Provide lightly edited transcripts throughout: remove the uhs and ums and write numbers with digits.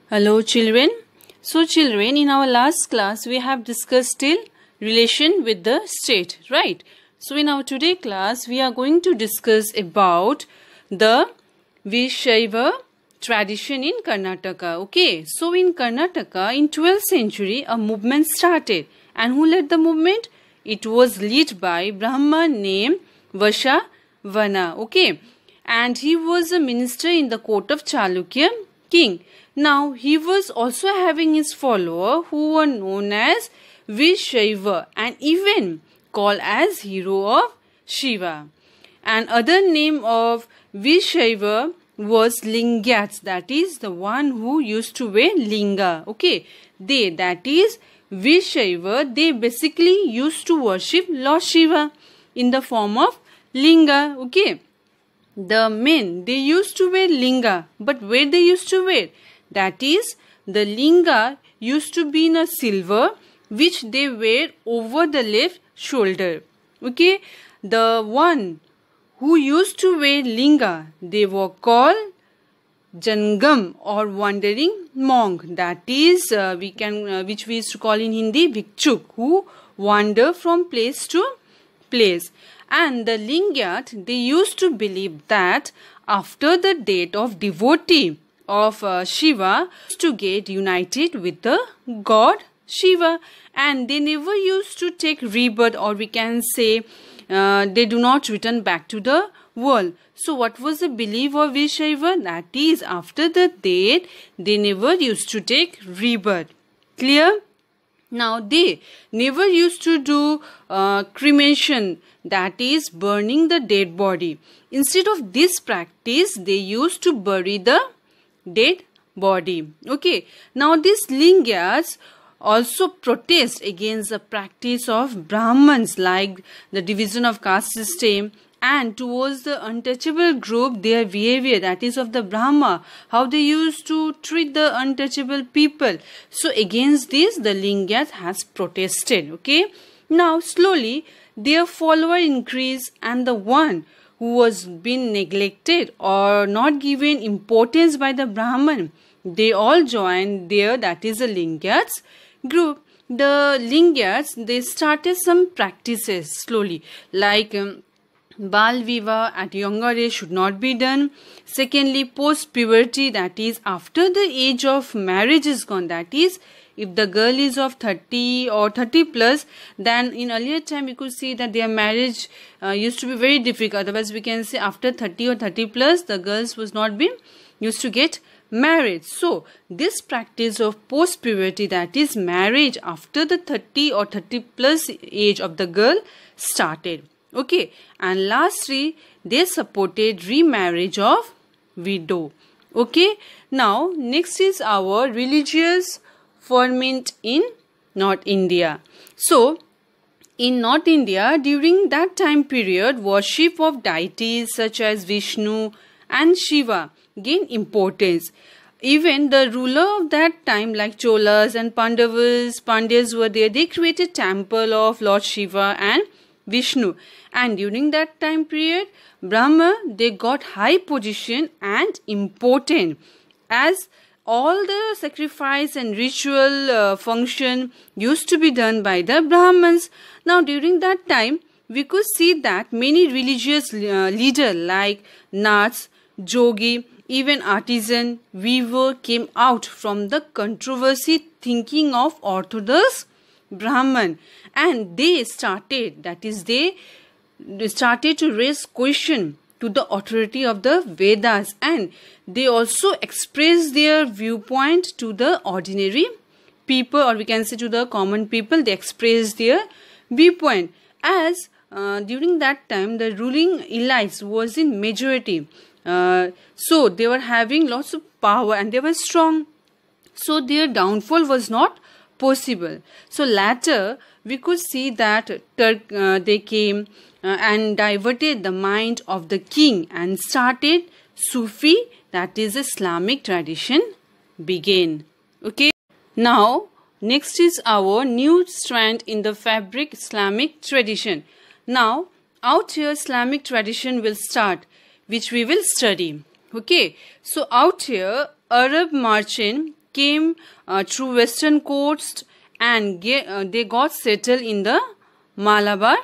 Hello children. So children, in our last class we have discussed till relation with the state, right? So in our today class we are going to discuss about the Veershaiva tradition in Karnataka. Okay, so in Karnataka in 12th century a movement started, and who led the movement? It was led by Brahman named Vashavana. Okay, and he was a minister in the court of Chalukya king. Now, he was also having his follower who were known as Veershaiva and even called as hero of Shiva. And other name of Veershaiva was Lingayats, that is the one who used to wear linga. Okay, they, that is Veershaiva, they basically used to worship Lord Shiva in the form of linga. Okay, the men, they used to wear linga, but where they used to wear? That is, the linga used to be in a silver which they wear over the left shoulder. Okay, the one who used to wear linga, they were called Jangam or wandering monk. That is, which we used to call in Hindi Bhikshuk, who wander from place to place. And the Lingayat, they used to believe that after the death of devotee of Shiva to get united with the god Shiva, and they never used to take rebirth, or we can say they do not return back to the world. So what was the belief of Veershaiva? That is, after the death they never used to take rebirth. Clear? Now they never used to do cremation, that is burning the dead body. Instead of this practice, they used to bury the dead body. Okay, now these Lingayats also protest against the practice of Brahmins, like the division of caste system, and towards the untouchable group, their behavior, that is of the Brahma, how they used to treat the untouchable people. So against this the Lingayats has protested. Okay, now slowly their follower increased, and the one who was been neglected or not given importance by the Brahman, they all joined there, that is the Lingayats group. The Lingayats, they started some practices slowly, like Bal Viva at younger age should not be done. Secondly, post puberty, that is after the age of marriage is gone, that is if the girl is of 30 or 30 plus, then in earlier time we could see that their marriage used to be very difficult. Otherwise we can say after 30 or 30 plus the girls was not being used to get married. So this practice of post puberty, that is marriage after the 30 or 30 plus age of the girl, started. Okay, and lastly they supported remarriage of widow. Okay, now next is our religious ferment in North India. So in North India, during that time period, worship of deities such as Vishnu and Shiva gained importance. Even the ruler of that time, like Cholas and Pandyas were there, they created temple of Lord Shiva and Vishnu. And during that time period, Brahma, they got high position and important, as all the sacrifice and ritual function used to be done by the Brahmins. Now during that time, we could see that many religious leaders like Naths, Jogi, even artisan, weaver came out from the controversy thinking of orthodox Brahman, and they started, that is they started to raise question to the authority of the Vedas, and they also expressed their viewpoint to the ordinary people, or we can say to the common people. They expressed their viewpoint, as during that time the ruling elites was in majority, so they were having lots of power and they were strong, so their downfall was not possible. So later we could see that they came and diverted the mind of the king and started Sufi, that is Islamic tradition, began. Okay, now next is our new strand in the fabric Islamic tradition. Now out here Islamic tradition will start, which we will study. Okay, so out here Arab merchant came through western coast and they got settled in the Malabar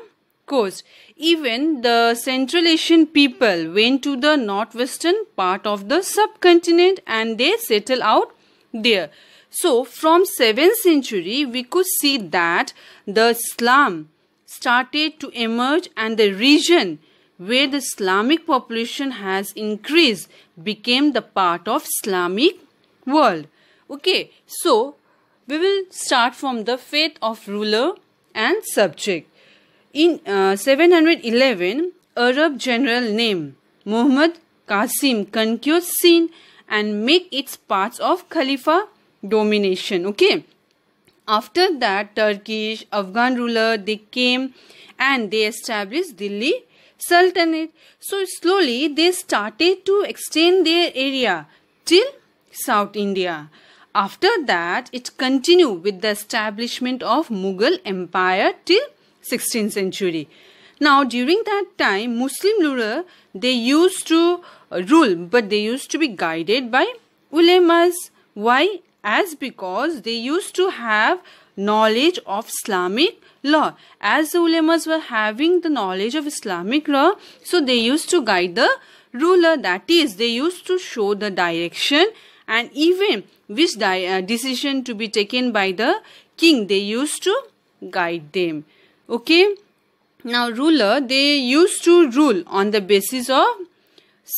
coast. Even the Central Asian people went to the northwestern part of the subcontinent and they settled out there. So from 7th century we could see that the Islam started to emerge and the region where the Islamic population has increased became the part of Islamic world. Okay, so we will start from the fate of ruler and subject. In 711, Arab general named Muhammad Qasim conquered Sindh and make its parts of Khalifa domination. Okay. After that, Turkish, Afghan ruler, they came and they established Delhi Sultanate. So slowly they started to extend their area till South India. After that, it continued with the establishment of Mughal Empire till 16th century. Now, during that time, Muslim ruler, they used to rule, but they used to be guided by ulemas. Why? As because they used to have knowledge of Islamic law. As the ulemas were having the knowledge of Islamic law, so they used to guide the ruler. That is, they used to show the direction and even which decision to be taken by the king, they used to guide them. Okay. Now ruler, they used to rule on the basis of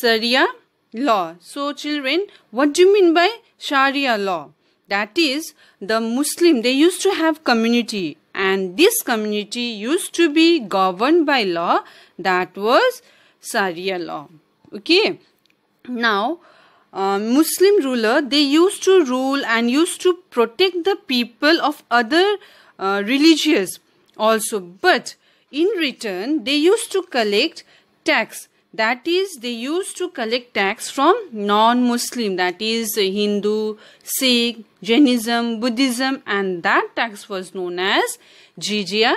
Sharia law. So children, what do you mean by Sharia law? That is, the Muslim, they used to have community and this community used to be governed by law, that was Sharia law. Okay. Now Muslim ruler, they used to rule and used to protect the people of other religions also, but in return they used to collect tax. That is, they used to collect tax from non-Muslim, that is Hindu, Sikh, Jainism, Buddhism, and that tax was known as jizya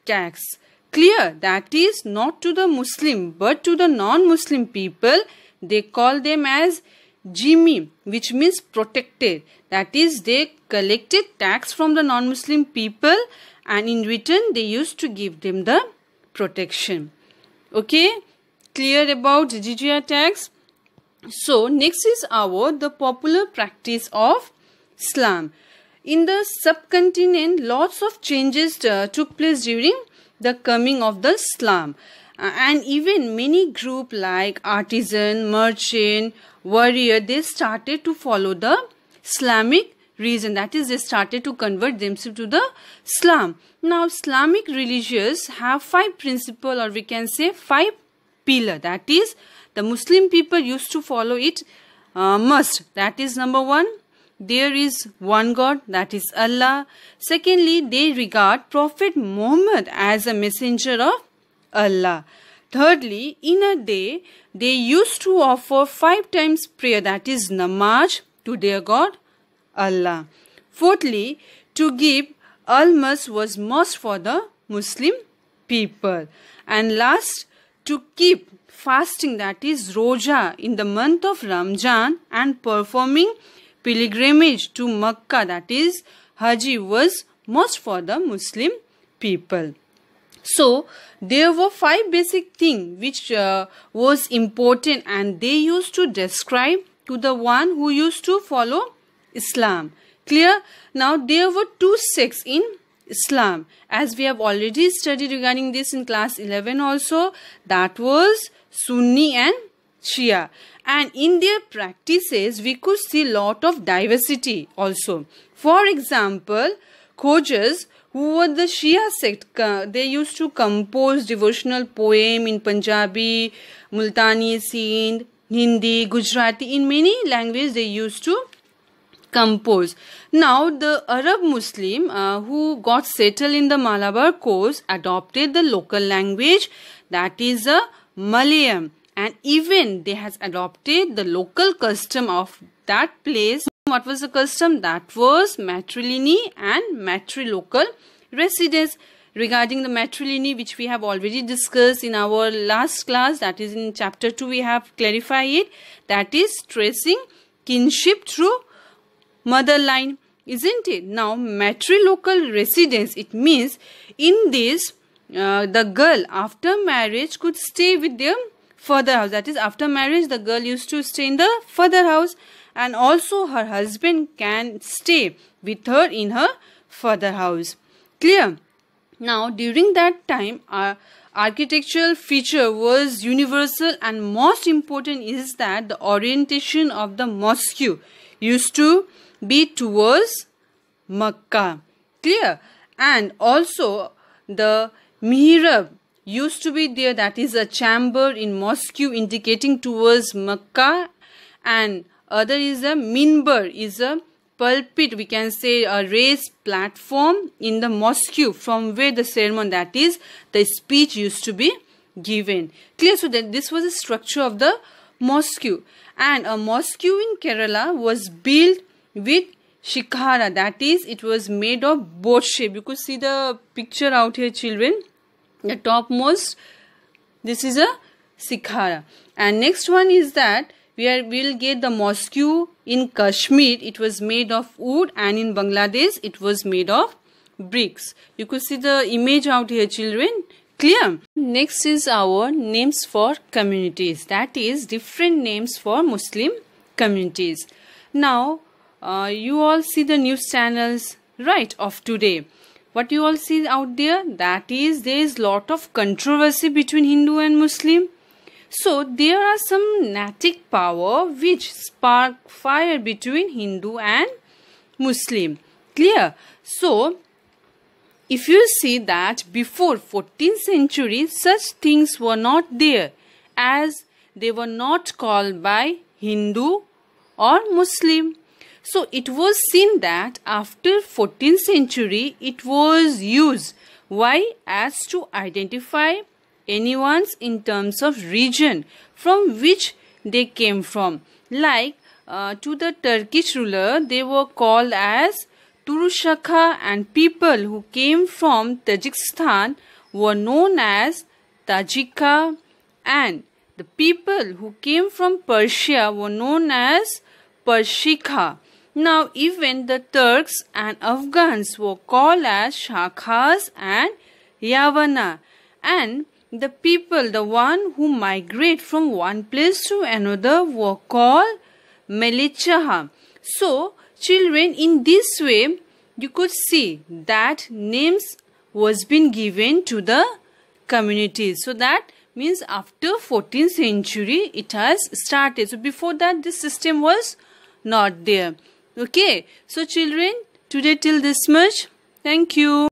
tax. Clear? That is not to the Muslim but to the non-Muslim people. They call them as jimmi, which means protected. That is, they collected tax from the non-Muslim people and in return they used to give them the protection. Okay, clear about jizya tax? So next is the popular practice of Islam. In the subcontinent, lots of changes took place during the coming of the Islam. And even many groups like artisan, merchant, warrior, they started to follow the Islamic religion. That is, they started to convert themselves to the Islam. Now, Islamic religions have 5 principles, or we can say 5 pillars. That is, the Muslim people used to follow it must. That is number 1. There is one God, that is Allah. Secondly, they regard Prophet Muhammad as a messenger of Allah. Thirdly, in a day, they used to offer 5 times prayer, that is namaz, to their God, Allah. Fourthly, to give alms was must for the Muslim people. And last, to keep fasting, that is roja, in the month of Ramzan and performing pilgrimage to Makkah, that is Haji, was must for the Muslim people. So there were 5 basic things which was important and they used to describe to the one who used to follow Islam. Clear? Now there were 2 sects in Islam, as we have already studied regarding this in class 11 also. That was Sunni and Shia. And in their practices, we could see lot of diversity also. For example, Khojas, who were the Shia sect, they used to compose devotional poem in Punjabi, Multani, Sindh, Hindi, Gujarati. In many languages they used to compose. Now the Arab Muslim who got settled in the Malabar coast adopted the local language, that is a Malayalam, and even they has adopted the local custom of that place. What was the custom? That was matrilineal and matrilocal residence. Regarding the matrilineal, which we have already discussed in our last class, that is in chapter 2, we have clarified it. That is tracing kinship through mother line, isn't it? Now, matrilocal residence, it means in this, the girl after marriage could stay with their father house. That is, after marriage, the girl used to stay in the father house, and also her husband can stay with her in her father house. Clear? Now, during that time, architectural feature was universal, and most important is that the orientation of the mosque used to be towards Makkah. Clear? And also the mihrab used to be there, that is a chamber in mosque indicating towards Makkah, and other is a minbar, is a pulpit, we can say a raised platform in the mosque from where the sermon, that is the speech, used to be given. Clear? So that this was the structure of the mosque, and a mosque in Kerala was built with shikhara, that is it was made of boat shape. You could see the picture out here, children. The topmost, this is a shikhara. And next one is that we will get the mosque in Kashmir, it was made of wood, and in Bangladesh it was made of bricks. You could see the image out here, children. Clear? Next is our names for communities, that is different names for Muslim communities. Now you all see the news channels, right, of today. What you all see out there, that is there is lot of controversy between Hindu and Muslim. So there are some natic power which spark fire between Hindu and Muslim. Clear? So if you see that before 14th century, such things were not there, as they were not called by Hindu or Muslim. So it was seen that after 14th century it was used. Why? As to identify anyone's in terms of region from which they came from. Like to the Turkish ruler, they were called as Turushaka, and people who came from Tajikistan were known as Tajika, and the people who came from Persia were known as Pershika. Now even the Turks and Afghans were called as Shakhas and Yavana, and the people, the one who migrate from one place to another, were called Melichaha. So children, in this way you could see that names was been given to the communities. So that means after 14th century it has started. So before that this system was not there. Okay, so children, today till this much. Thank you.